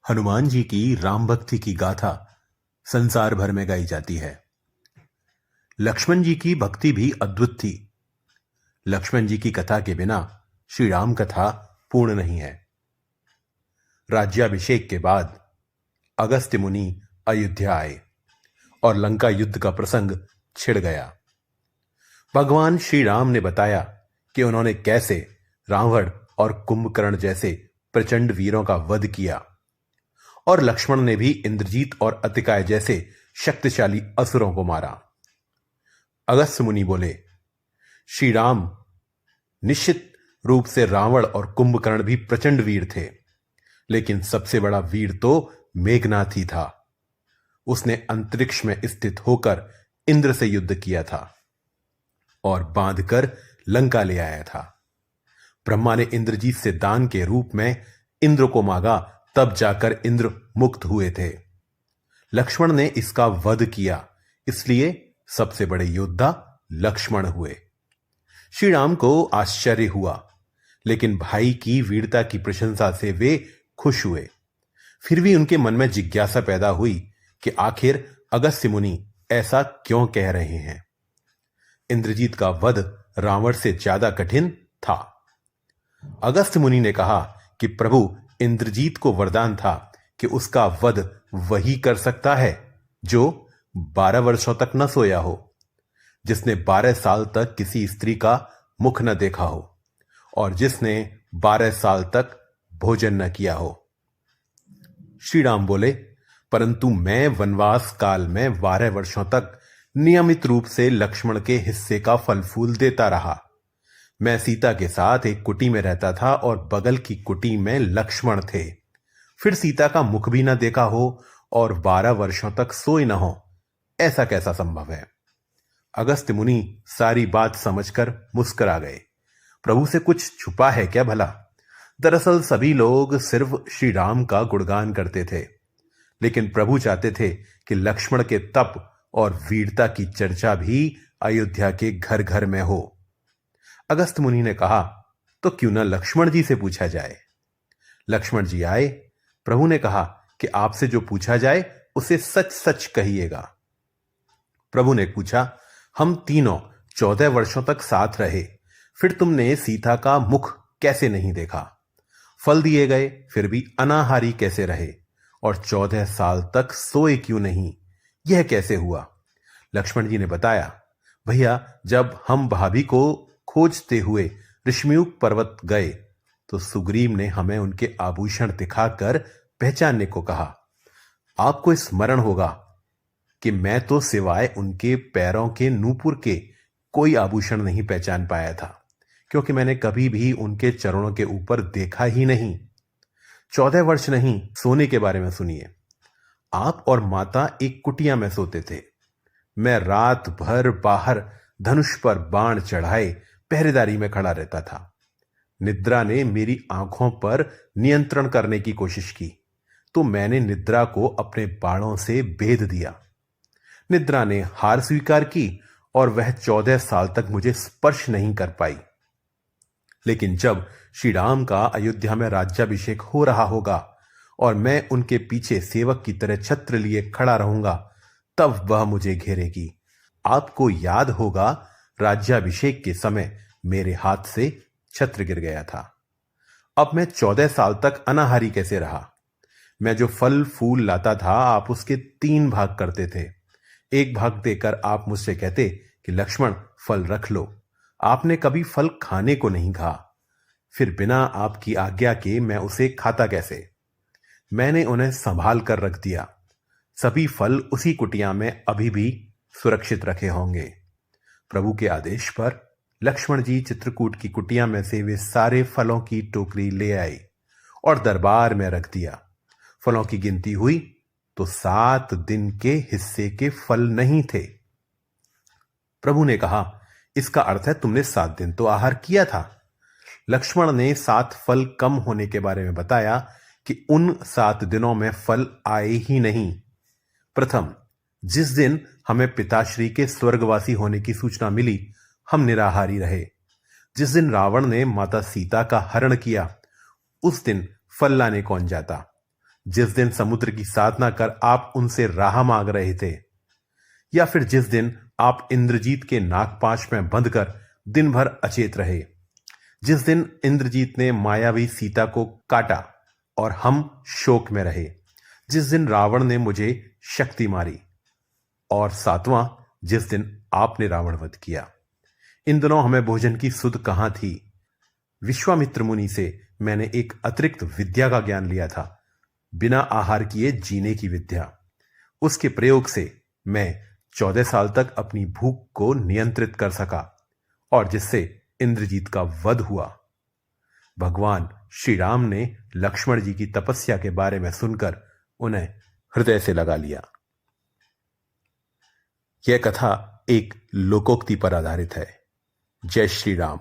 हनुमान जी की राम भक्ति की गाथा संसार भर में गाई जाती है। लक्ष्मण जी की भक्ति भी अद्भुत थी। लक्ष्मण जी की कथा के बिना श्री राम कथा पूर्ण नहीं है। राज्याभिषेक के बाद अगस्त्य मुनि अयोध्या आए और लंका युद्ध का प्रसंग छिड़ गया। भगवान श्री राम ने बताया कि उन्होंने कैसे रावण और कुंभकर्ण जैसे प्रचंड वीरों का वध किया और लक्ष्मण ने भी इंद्रजीत और अतिकाय जैसे शक्तिशाली असुरों को मारा। अगस्त्य मुनि बोले, श्री राम निश्चित रूप से रावण और कुंभकर्ण भी प्रचंड वीर थे, लेकिन सबसे बड़ा वीर तो मेघनाथ ही था। उसने अंतरिक्ष में स्थित होकर इंद्र से युद्ध किया था और बांधकर लंका ले आया था। ब्रह्मा ने इंद्रजीत से दान के रूप में इंद्र को मांगा, तब जाकर इंद्र मुक्त हुए थे। लक्ष्मण ने इसका वध किया, इसलिए सबसे बड़े योद्धा लक्ष्मण हुए। श्री राम को आश्चर्य हुआ, लेकिन भाई की वीरता की प्रशंसा से वे खुश हुए। फिर भी उनके मन में जिज्ञासा पैदा हुई कि आखिर अगस्त्य मुनि ऐसा क्यों कह रहे हैं। इंद्रजीत का वध रावण से ज्यादा कठिन था। अगस्त्य मुनि ने कहा कि प्रभु, इंद्रजीत को वरदान था कि उसका वध वही कर सकता है जो 12 वर्षों तक न सोया हो, जिसने 12 साल तक किसी स्त्री का मुख न देखा हो और जिसने 12 साल तक भोजन न किया हो। श्री राम बोले, परंतु मैं वनवास काल में 12 वर्षों तक नियमित रूप से लक्ष्मण के हिस्से का फल फूल देता रहा। मैं सीता के साथ एक कुटी में रहता था और बगल की कुटी में लक्ष्मण थे। फिर सीता का मुख भी न देखा हो और 12 वर्षों तक सोए न हो, ऐसा कैसा संभव है। अगस्त्य मुनि सारी बात समझकर मुस्कुरा गए। प्रभु से कुछ छुपा है क्या भला। दरअसल सभी लोग सिर्फ श्री राम का गुणगान करते थे, लेकिन प्रभु चाहते थे कि लक्ष्मण के तप और वीरता की चर्चा भी अयोध्या के घर घर में हो। अगस्त्य मुनि ने कहा, तो क्यों न लक्ष्मण जी से पूछा जाए। लक्ष्मण जी आए। प्रभु ने कहा कि आपसे जो पूछा जाए उसे सच सच कहिएगा। प्रभु ने पूछा, हम तीनों 14 वर्षों तक साथ रहे, फिर तुमने सीता का मुख कैसे नहीं देखा। फल दिए गए फिर भी अनाहारी कैसे रहे और 14 साल तक सोए क्यों नहीं, यह कैसे हुआ। लक्ष्मण जी ने बताया, भैया, जब हम भाभी को खोजते हुए ऋष्मियुक पर्वत गए तो सुग्रीव ने हमें उनके आभूषण दिखाकर पहचानने को कहा। आपको स्मरण होगा कि मैं तो सिवाय उनके पैरों के नूपुर के कोई आभूषण नहीं पहचान पाया था, क्योंकि मैंने कभी भी उनके चरणों के ऊपर देखा ही नहीं। 14 वर्ष नहीं, सोने के बारे में सुनिए। आप और माता एक कुटिया में सोते थे। मैं रात भर बाहर धनुष पर बाण चढ़ाए पहरेदारी में खड़ा रहता था। निद्रा ने मेरी आंखों पर नियंत्रण करने की कोशिश की, तो मैंने निद्रा को अपने बाणों से भेद दिया। निद्रा ने हार स्वीकार की और वह 14 साल तक मुझे स्पर्श नहीं कर पाई। लेकिन जब श्री राम का अयोध्या में राज्याभिषेक हो रहा होगा और मैं उनके पीछे सेवक की तरह छत्र लिए खड़ा रहूंगा, तब वह मुझे घेरेगी। आपको याद होगा, राज्याभिषेक के समय मेरे हाथ से छत्र गिर गया था। अब मैं 14 साल तक अनाहारी कैसे रहा। मैं जो फल फूल लाता था, आप उसके 3 भाग करते थे। एक भाग देकर आप मुझसे कहते कि लक्ष्मण, फल रख लो। आपने कभी फल खाने को नहीं कहा। फिर बिना आपकी आज्ञा के मैं उसे खाता कैसे। मैंने उन्हें संभाल कर रख दिया। सभी फल उसी कुटिया में अभी भी सुरक्षित रखे होंगे। प्रभु के आदेश पर लक्ष्मण जी चित्रकूट की कुटिया में से वे सारे फलों की टोकरी ले आए और दरबार में रख दिया। फलों की गिनती हुई तो 7 दिन के हिस्से के फल नहीं थे। प्रभु ने कहा, इसका अर्थ है तुमने 7 दिन तो आहार किया था। लक्ष्मण ने 7 फल कम होने के बारे में बताया कि उन 7 दिनों में फल आए ही नहीं। प्रथम, जिस दिन हमें पिताश्री के स्वर्गवासी होने की सूचना मिली, हम निराहारी रहे। जिस दिन रावण ने माता सीता का हरण किया, उस दिन फल लाने कौन जाता। जिस दिन समुद्र की साधना कर आप उनसे राह मांग रहे थे, या फिर जिस दिन आप इंद्रजीत के नागपाश में बंधकर दिन भर अचेत रहे, जिस दिन इंद्रजीत ने मायावी सीता को काटा और हम शोक में रहे, जिस दिन रावण ने मुझे शक्ति मारी, और सातवां जिस दिन आपने रावण वध किया। इन दिनों हमें भोजन की सुध कहां थी। विश्वामित्र मुनि से मैंने एक अतिरिक्त विद्या का ज्ञान लिया था, बिना आहार किए जीने की विद्या। उसके प्रयोग से मैं 14 साल तक अपनी भूख को नियंत्रित कर सका, और जिससे इंद्रजीत का वध हुआ। भगवान श्री राम ने लक्ष्मण जी की तपस्या के बारे में सुनकर उन्हें हृदय से लगा लिया। यह कथा एक लोकोक्ति पर आधारित है। जय श्री राम।